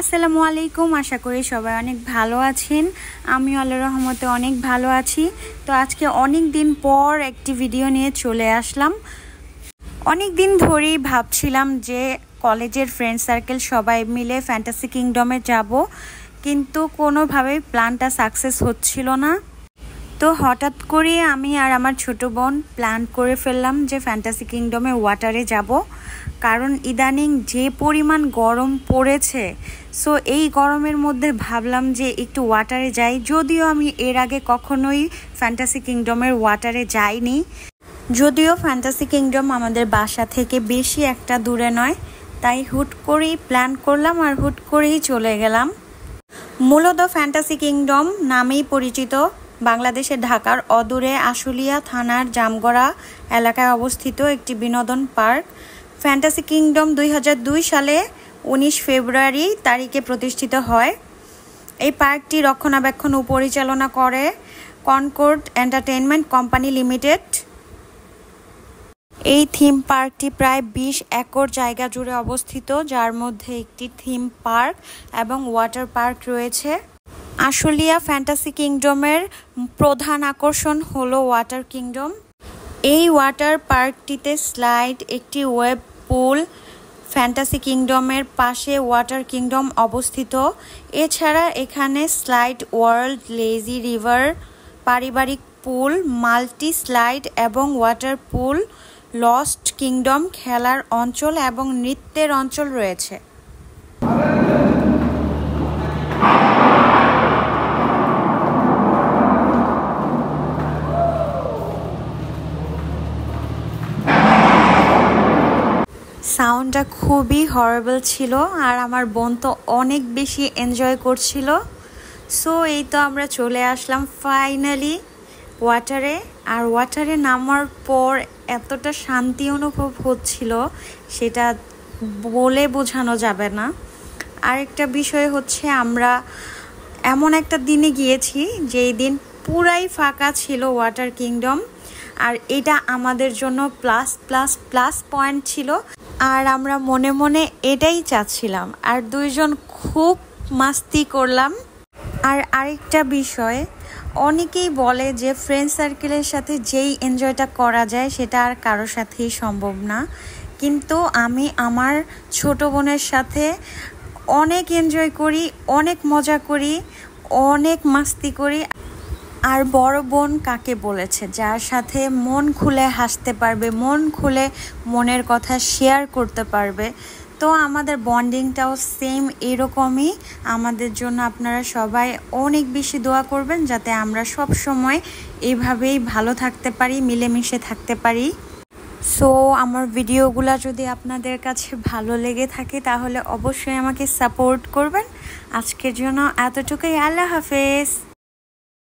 আসসালামু আলাইকুম। আশা করি সবাই অনেক ভালো আছেন। আমি আল্লাহর রহমতে অনেক ভালো আছি। তো আজকে অনেক দিন পর একটি ভিডিও নিয়ে চলে আসলাম। অনেক দিন ধরেই ভাবছিলাম যে কলেজের ফ্রেন্ড সার্কেল সবাই মিলে ফ্যান্টাসি কিংডমে যাব, কিন্তু কোনোভাবেই প্ল্যানটা সাকসেস হচ্ছিল না। তো হঠাৎ করে আমি আর আমার ছোট বোন প্ল্যান করে ফেললাম যে ফ্যান্টাসি কিংডমে ওয়াটারে যাব, কারণ ইদানিং যে পরিমাণ গরম পড়েছে। সো এই গরমের মধ্যে ভাবলাম যে একটু ওয়াটারে যাই, যদিও আমি এর আগে কখনোই ফ্যান্টাসি কিংডমের ওয়াটারে যাইনি। যদিও ফ্যান্টাসি কিংডম আমাদের বাসা থেকে বেশি একটা দূরে নয়, তাই হুট করেই প্ল্যান করলাম আর হুট করেই চলে গেলাম। মূলত ফ্যান্টাসি কিংডম নামেই পরিচিত বাংলাদেশের ঢাকার অদূরে আশুলিয়া থানার জামগড়া এলাকায় অবস্থিত একটি বিনোদন পার্ক। ফ্যান্টাসি কিংডম 2002 সালে 19 ফেব্রুয়ারি তারিখে প্রতিষ্ঠিত হয়। এই পার্কটি রক্ষণাবেক্ষণ ও পরিচালনা করে কনকর্ড এন্টারটেইনমেন্ট কোম্পানি লিমিটেড। এই থিম পার্কটি প্রায় 20 একর জায়গা জুড়ে অবস্থিত, যার মধ্যে একটি থিম পার্ক এবং ওয়াটার পার্ক রয়েছে। আশুলিয়া ফ্যান্টাসি কিংডমের প্রধান আকর্ষণ হলো ওয়াটার কিংডম। এই ওয়াটার পার্কটিতে স্লাইড, একটি ওয়েব পুল, ফ্যান্টাসি কিংডমের পাশে ওয়াটার কিংডম অবস্থিত। এছাড়া এখানে স্লাইড ওয়ার্ল্ড, লেজি রিভার, পারিবারিক পুল, মাল্টি স্লাইড এবং ওয়াটার পুল, লস্ট কিংডম খেলার অঞ্চল এবং নৃত্যের অঞ্চল রয়েছে। সাউন্ডটা খুবই হরেবল ছিল আর আমার বোন তো অনেক বেশি এনজয় করছিল। সো এই তো আমরা চলে আসলাম ফাইনালি ওয়াটারে। আর ওয়াটারে নামার পর এতটা শান্তি অনুভব হচ্ছিল, সেটা বলে বোঝানো যাবে না। আরেকটা বিষয় হচ্ছে, আমরা এমন একটা দিনে গিয়েছি যেই দিন পুরাই ফাঁকা ছিল ওয়াটার কিংডম, আর এটা আমাদের জন্য প্লাস প্লাস প্লাস পয়েন্ট ছিল। আর আমরা মনে মনে এটাই চাচ্ছিলাম, আর দুইজন খুব মাস্তি করলাম। আর আরেকটা বিষয়, অনেকেই বলে যে ফ্রেন্ড সার্কেলের সাথে যেই এনজয়টা করা যায় সেটা আর কারোর সাথেই সম্ভব না, কিন্তু আমি আমার ছোট বোনের সাথে অনেক এনজয় করি, অনেক মজা করি, অনেক মাস্তি করি। আর বড় বোন কাকে বলেছে, যার সাথে মন খুলে হাসতে পারবে, মন খুলে মনের কথা শেয়ার করতে পারবে। তো আমাদের বন্ডিংটাও সেম এরকমই। আমাদের জন্য আপনারা সবাই অনেক বেশি দোয়া করবেন, যাতে আমরা সব সময় এইভাবেই ভালো থাকতে পারি, মিলেমিশে থাকতে পারি। সো আমার ভিডিওগুলো যদি আপনাদের কাছে ভালো লেগে থাকে তাহলে অবশ্যই আমাকে সাপোর্ট করবেন। আজকের জন্য এতটুকুই। আল্লাহ হাফেজ।